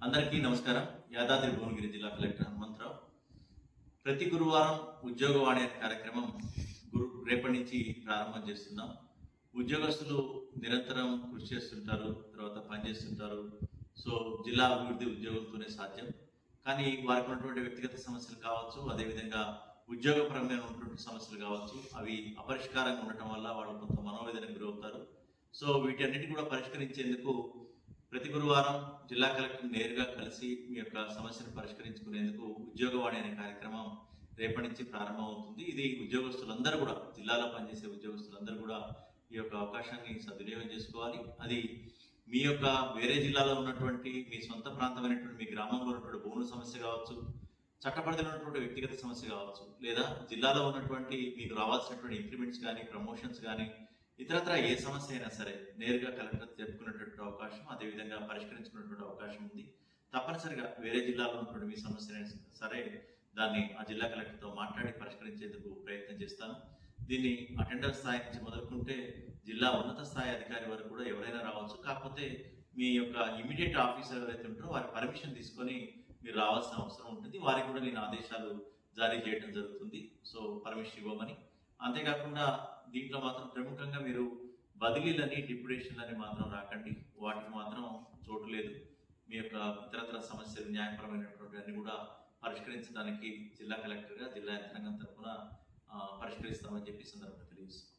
అందరికీ నమస్కారం. యాదాద్రి భువనగిరి జిల్లా కలెక్టర్ హనుమంతరావు. ప్రతి గురువారం ఉద్యోగవాణి అనే కార్యక్రమం రేపటి నుంచి ప్రారంభం చేస్తున్నాం. ఉద్యోగస్తులు నిరంతరం కృషి చేస్తుంటారు, తర్వాత పనిచేస్తుంటారు. సో జిల్లా అభివృద్ధి ఉద్యోగంతోనే సాధ్యం. కానీ వారికి ఉన్నటువంటి వ్యక్తిగత సమస్యలు కావచ్చు, అదేవిధంగా ఉద్యోగపరమైన ఉన్నటువంటి సమస్యలు కావచ్చు, అవి అపరిష్కారంగా ఉండటం వల్ల వాళ్ళు కొంత మనోవేదనకు గురవుతారు. సో వీటన్నిటి కూడా పరిష్కరించేందుకు ప్రతి గురువారం జిల్లా కలెక్టర్ నేరుగా కలిసి మీ యొక్క సమస్యను పరిష్కరించుకునేందుకు ఉద్యోగవాణి అనే కార్యక్రమం రేపటి నుంచి ప్రారంభమవుతుంది. ఇది ఉద్యోగస్తులందరూ కూడా, జిల్లాలో పనిచేసే ఉద్యోగస్తులందరూ కూడా ఈ యొక్క అవకాశాన్ని సద్వినియోగం చేసుకోవాలి. అది మీ యొక్క వేరే జిల్లాలో ఉన్నటువంటి మీ సొంత ప్రాంతమైనటువంటి మీ గ్రామంలో ఉన్నటువంటి భూముల సమస్య కావచ్చు, చట్టపరిధిలో ఉన్నటువంటి వ్యక్తిగత సమస్య కావచ్చు, లేదా జిల్లాలో ఉన్నటువంటి మీకు రావాల్సినటువంటి ఇంక్రిమెంట్స్ కానీ, ప్రమోషన్స్ కానీ, ఇతరత్ర ఏ సమస్య అయినా సరే నేరుగా కలెక్టర్ చెప్పుకునేటువంటి అవకాశం, అదేవిధంగా పరిష్కరించుకునేటువంటి అవకాశం ఉంది. తప్పనిసరిగా వేరే జిల్లాలో ఉన్నటువంటి మీ సమస్య సరే దాన్ని ఆ జిల్లా కలెక్టర్తో మాట్లాడి పరిష్కరించేందుకు ప్రయత్నం చేస్తాను. దీన్ని అటెండర్ స్థాయి నుంచి మొదలుకుంటే జిల్లా ఉన్నత స్థాయి అధికారి వరకు కూడా ఎవరైనా రావచ్చు. కాకపోతే మీ యొక్క ఇమీడియట్ ఆఫీసర్ ఎవరైతే ఉంటారో వారి పర్మిషన్ తీసుకొని మీరు రావాల్సిన అవసరం ఉంటుంది. వారికి కూడా నేను ఆదేశాలు జారీ చేయడం జరుగుతుంది. సో పర్మిషన్ ఇవ్వమని. అంతేకాకుండా దీంట్లో మాత్రం ప్రముఖంగా మీరు బదిలీలని, డిప్యుటేషన్లని మాత్రం రాకండి. వాటికి మాత్రం చోటు లేదు. మీ యొక్క ఇతరత్ర సమస్యలు, న్యాయపరమైనటువంటి అన్ని కూడా పరిష్కరించడానికి జిల్లా కలెక్టర్గా జిల్లా యంత్రాంగం తరఫున పరిష్కరిస్తామని చెప్పి సందర్భంగా తెలియజేస్తున్నాం.